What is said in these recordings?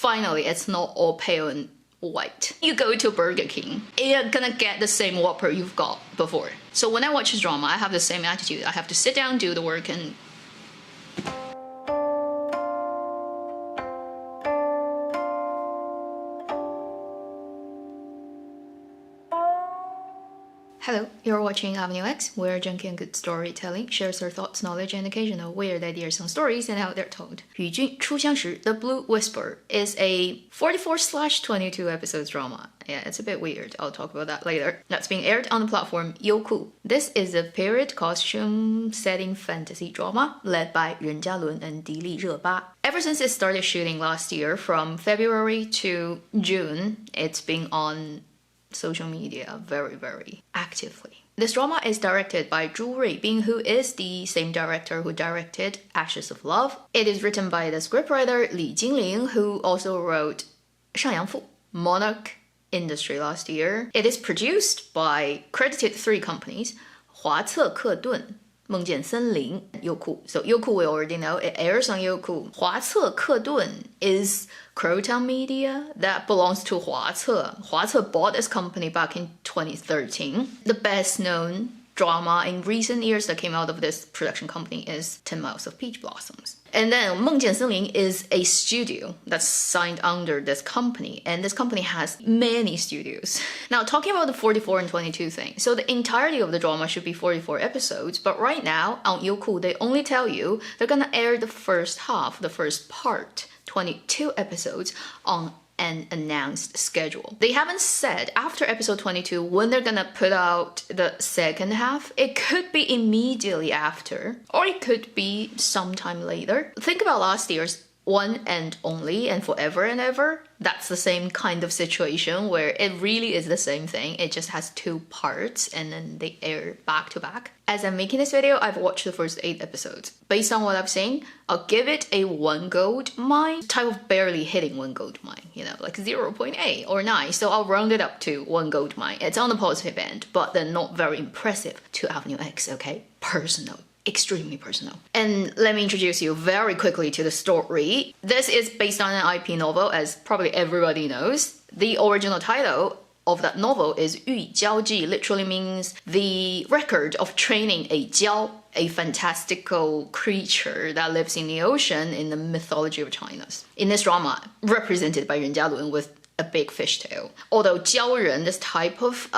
Finally, it's not all pale and white. You go to Burger King, you're gonna get the same Whopper you've got before. So when I watch this drama, I have the same attitude. I have to sit down, do the work, and hello, you're watching Avenue X, where junkie and good storytelling shares their thoughts, knowledge, and occasional weird ideas on stories and how they're told. 与君初相识, The Blue Whisper, is a 44/22 episodes drama. Yeah, it's a bit weird. I'll talk about that later. That's being aired on the platform Youku. This is a period costume setting fantasy drama led by Ren Jialun and Di Li Zheba. Ever since it started shooting last year, from February to June, it's been on social media very actively. This drama is directed by Zhu Ruibing, who is the same director who directed Ashes of Love. It is written by the scriptwriter Li Jingling, who also wrote 上阳赋, Monarch Industry last year. It is produced by credited 3 companies: 华策克顿, 梦见森林, Youku. So Youku we already know, it airs on Youku. 华策克顿 is Crowtown Media that belongs to 华策. 华策 bought this company back in 2013. The best known drama in recent years that came out of this production company is 10 Miles of Peach Blossoms. And then 梦见森林 is a studio that's signed under this company, and this company has many studios. Now, talking about the 44 and 22 thing, so the entirety of the drama should be 44 episodes, but right now on Youku they only tell you they're gonna air the first half, the first part, 22 episodes on an announced schedule. They haven't said after episode 22 when they're gonna put out the second half. It could be immediately after, or it could be sometime later. Think about last year's One and Only and Forever and Ever. That's the same kind of situation where it really is the same thing. It just has 2 parts and then they air back to back. As I'm making this video, I've watched the first 8 episodes. Based on what I've seen, I'll give it a 1 gold mine, type of barely hitting 1 gold mine, you know, like 0.8 or 9. So I'll round it up to 1 gold mine. It's on the positive end, but then not very impressive to Avenue X, okay? Personal. Extremely personal. And let me introduce you very quickly to the story. This is based on an IP novel, as probably everybody knows. The original title of that novel is 寓交记, literally means the record of training a jiao, a fantastical creature that lives in the ocean in the mythology of China. In this drama, represented by Ren Jialun with a big fishtail. Although 鲛人, this type of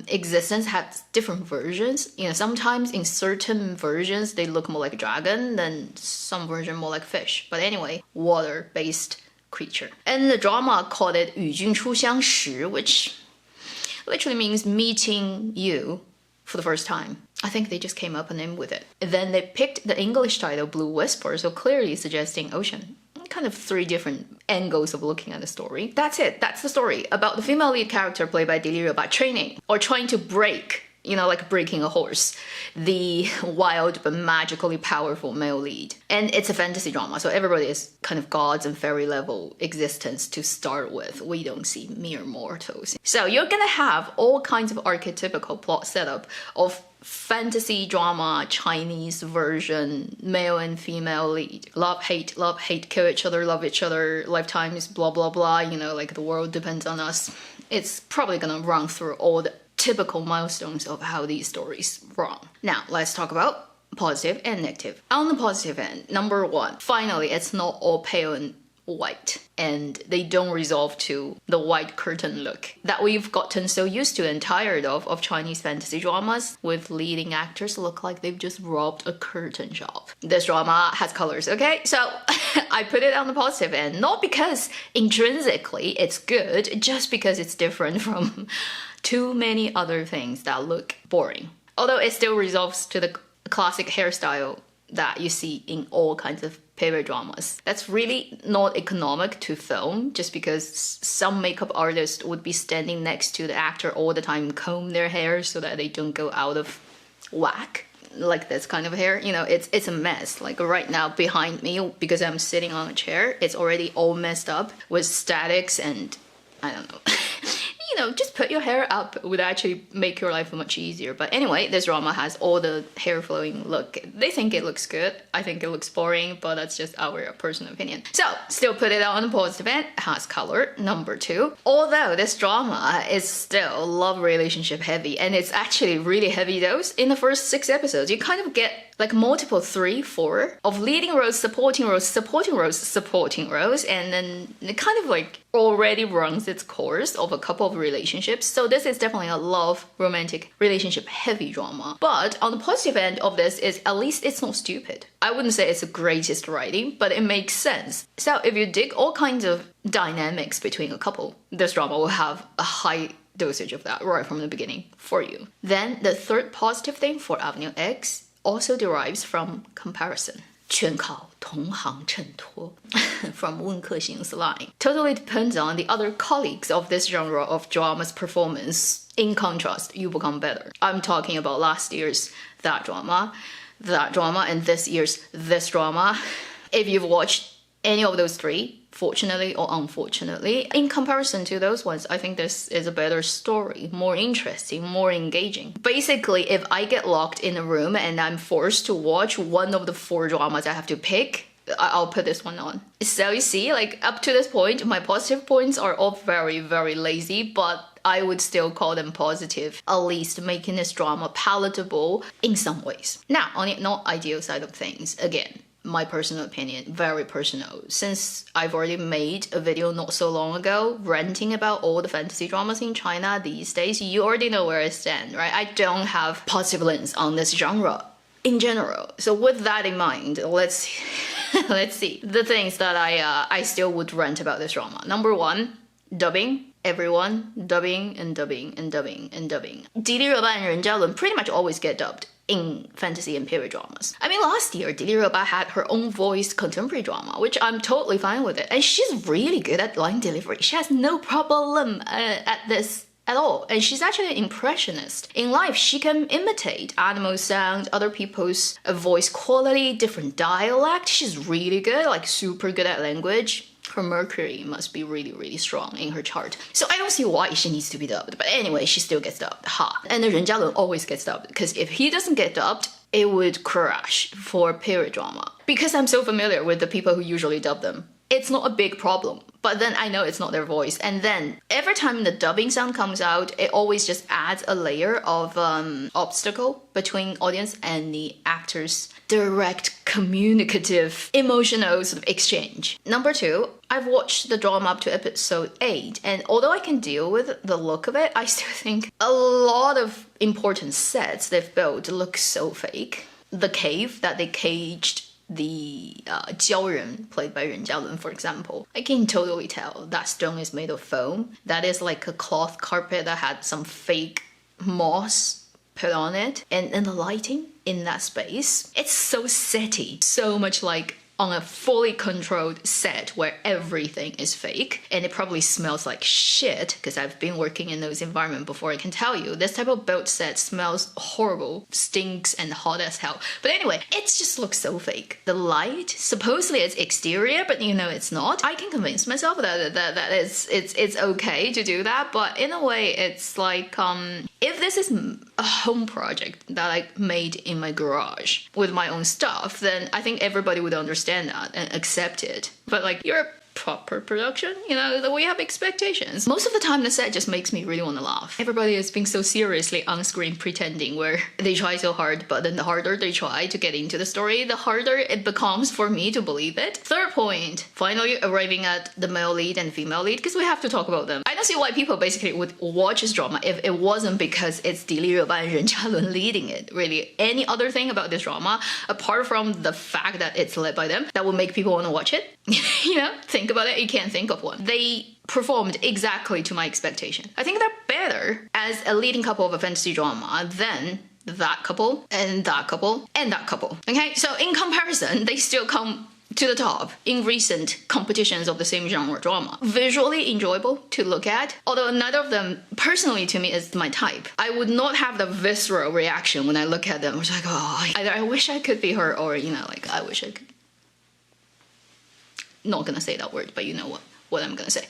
existence, has different versions. You know, sometimes in certain versions they look more like a dragon, then some version more like fish. But anyway, water-based creature. And the drama called it 与君初相识, which literally means meeting you for the first time. I think they just came up and in with it. Then they picked the English title Blue Whisper, so clearly suggesting ocean. Kind of 3 different angles of looking at the story. That's it. That's the story about the female lead character played by Di Li Zheba training or trying to break, you know, like breaking a horse, the wild but magically powerful male lead. And it's a fantasy drama, so everybody is kind of gods and fairy level existence to start with. We don't see mere mortals. So you're gonna have all kinds of archetypical plot setup of fantasy drama, Chinese version, male and female lead. Love, hate, kill each other, love each other, lifetimes, blah, blah, blah. You know, like the world depends on us. It's probably gonna run through all the typical milestones of how these stories run. Now, let's talk about positive and negative. On the positive end, number 1, finally, it's not all pale and white, and they don't resolve to the white curtain look that we've gotten so used to and tired of Chinese fantasy dramas with leading actors look like they've just robbed a curtain shop. This drama has colors, okay? So I put it on the positive end, not because intrinsically it's good, just because it's different from too many other things that look boring. Although it still resolves to the classic hairstyle that you see in all kinds of period dramas. That's really not economic to film, just because some makeup artist would be standing next to the actor all the time, comb their hair so that they don't go out of whack. Like this kind of hair, you know, it's a mess. Like right now behind me, because I'm sitting on a chair, it's already all messed up with statics and I don't know. You just put your hair up would actually make your life much easier. But anyway, this drama has all the hair flowing look. They think it looks good. I think it looks boring, but that's just our personal opinion. So still put it on the positive end. It has color. Number 2, although this drama is still love relationship heavy, and it's actually really heavy dose in the first 6 episodes, you kind of get like multiple 3, 4 of leading roles, supporting roles, supporting roles, supporting roles, and then it kind of like already runs its course of a couple of relationships. So this is definitely a love romantic relationship heavy drama. But on the positive end of this is at least it's not stupid. I wouldn't say it's the greatest writing, but it makes sense. So if you dig all kinds of dynamics between a couple, this drama will have a high dosage of that right from the beginning for you. Then the third positive thing for Avenue X also derives from comparison. 全靠同行衬托 from 温客行 line. Totally depends on the other colleagues of this genre of drama's performance. In contrast, you become better. I'm talking about last year's that drama, and this year's this drama. If you've watched any of those 3, fortunately or unfortunately, in comparison to those ones, I think this is a better story, more interesting, more engaging. Basically, if I get locked in a room and I'm forced to watch one of the 4 dramas I have to pick, I'll put this one on. So you see, like up to this point, my positive points are all very, very lazy, but I would still call them positive, at least making this drama palatable in some ways. Now, on the not ideal side of things, again, my personal opinion, very personal. Since I've already made a video not so long ago ranting about all the fantasy dramas in China these days, you already know where I stand, right? I don't have positive lens on this genre in general. So with that in mind, let's see the things that I still would rant about this drama. Number 1, dubbing. Everyone dubbing and dubbing and dubbing and dubbing. 迪丽热巴 and 任嘉伦 pretty much always get dubbed in fantasy and period dramas. I mean, last year, 迪丽热巴 had her own voiced contemporary drama, which I'm totally fine with it. And she's really good at line delivery. She has no problem at this at all. And she's actually an impressionist. In life, she can imitate animal sound, other people's voice quality, different dialect. She's really good, like super good at language. Her Mercury must be really, really strong in her chart. So I don't see why she needs to be dubbed. But anyway, she still gets dubbed. Ha. And then Ren Jialun always gets dubbed. Because if he doesn't get dubbed, it would crash for period drama. Because I'm so familiar with the people who usually dub them, it's not a big problem. But then I know it's not their voice. And then every time the dubbing sound comes out, it always just adds a layer of obstacle between audience and the actors' direct, communicative, emotional sort of exchange. Number 2, I've watched the drama up to episode 8, and although I can deal with the look of it, I still think a lot of important sets they've built look so fake. The cave that they caged the Jiao Ren, played by Ren Jialun, for example, I can totally tell that stone is made of foam. That is like a cloth carpet that had some fake moss put on it. And the lighting in that space, it's so setty, so much like on a fully controlled set where everything is fake, and it probably smells like shit because I've been working in those environments before. I can tell you this type of built set smells horrible, stinks and hot as hell. But anyway, it just looks so fake. The light, supposedly it's exterior, but you know it's not. I can convince myself that it's okay to do that, but in a way it's like if this is a home project that I made in my garage with my own stuff, then I think everybody would understand that and accept it. But like, you're a proper production, you know, that we have expectations. Most of the time the set just makes me really want to laugh. Everybody is being so seriously on screen pretending, where they try so hard, but then the harder they try to get into the story, the harder it becomes for me to believe it. Third point, finally arriving at the male lead and female lead, because we have to talk about them. I don't see why people basically would watch this drama if it wasn't because it's 迪丽热巴 and 任嘉伦 leading it. Really, any other thing about this drama, apart from the fact that it's led by them, that would make people want to watch it? You know, think about it, you can't think of one. They performed exactly to my expectation. I think they're better as a leading couple of a fantasy drama than that couple and that couple and that couple. Okay, so in comparison, they still come to the top in recent competitions of the same genre drama. Visually enjoyable to look at, although neither of them personally to me is my type. I would not have the visceral reaction when I look at them. I was like, oh, either I wish I could be her, or, you know, like I wish I could. Not gonna say that word, but you know what I'm gonna say.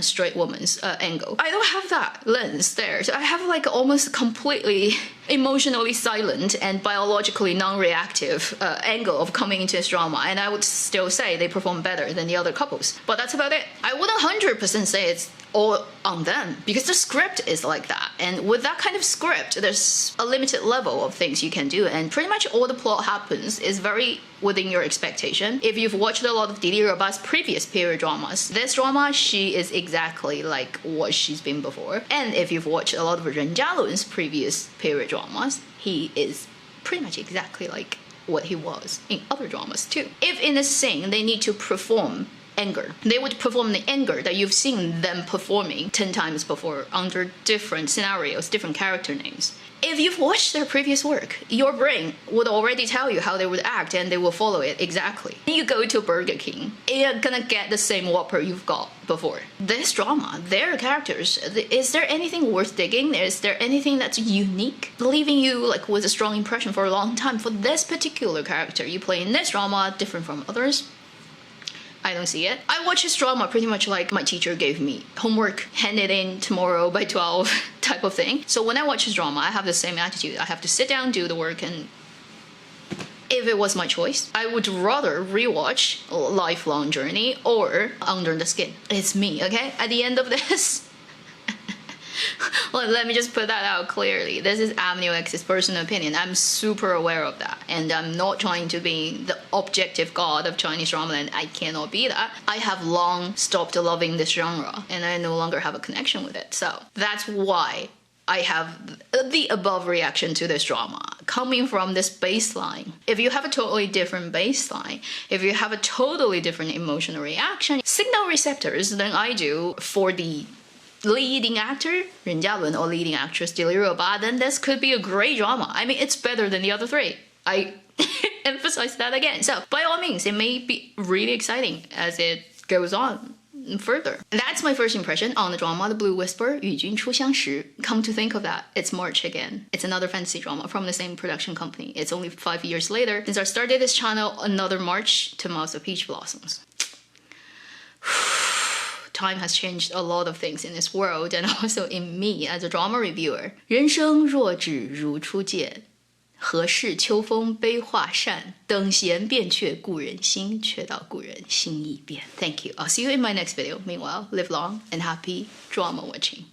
Straight woman's angle. I don't have that lens there. So I have like almost completely emotionally silent and biologically non-reactive angle of coming into this drama, and I would still say they perform better than the other couples. But that's about it. I wouldn't 100% say it's all on them because the script is like that, and with that kind of script there's a limited level of things you can do, and pretty much all the plot happens is very within your expectation. If you've watched a lot of Didi Raba's previous period dramas, this drama she is exactly like what she's been before, and if you've watched a lot of Ren Jialun's previous period dramas, he is pretty much exactly like what he was in other dramas too. If in a scene they need to perform anger, they would perform the anger that you've seen them performing 10 times before under different scenarios, different character names. If you've watched their previous work, your brain would already tell you how they would act and they will follow it exactly. You go to Burger King, you're gonna get the same Whopper you've got before. This drama, their characters, is there anything worth digging? Is there anything that's unique, leaving you like with a strong impression for a long time for this particular character you play in this drama, different from others? I don't see it. I watch this drama pretty much like my teacher gave me homework, hand it in tomorrow by 12 type of thing. So when I watch this drama, I have the same attitude. I have to sit down, do the work, and if it was my choice, I would rather rewatch Lifelong Journey or Under the Skin. It's me, okay? At the end of this, well, let me just put that out clearly. This is Avenue X's personal opinion. I'm super aware of that. And I'm not trying to be the objective god of Chinese drama, and I cannot be that. I have long stopped loving this genre, and I no longer have a connection with it. So that's why I have the above reaction to this drama, coming from this baseline. If you have a totally different baseline, if you have a totally different emotional reaction, signal receptors than I do for the leading actor, Ren Jialun, or leading actress, Didi Raba, then this could be a great drama. I mean, it's better than the other three. I emphasize that again. So, by all means, it may be really exciting as it goes on further. That's my first impression on the drama, The Blue Whisper, 与君初相识. Come to think of that, it's March again. It's another fantasy drama from the same production company. It's only 5 years later since I started this channel, another March to Mouse of Peach Blossoms. Time has changed a lot of things in this world and also in me as a drama reviewer. 人生若只如初见，何事秋风悲画扇？等闲变却故人心，却道故人心易变。Thank you. I'll see you in my next video. Meanwhile, live long and happy drama watching.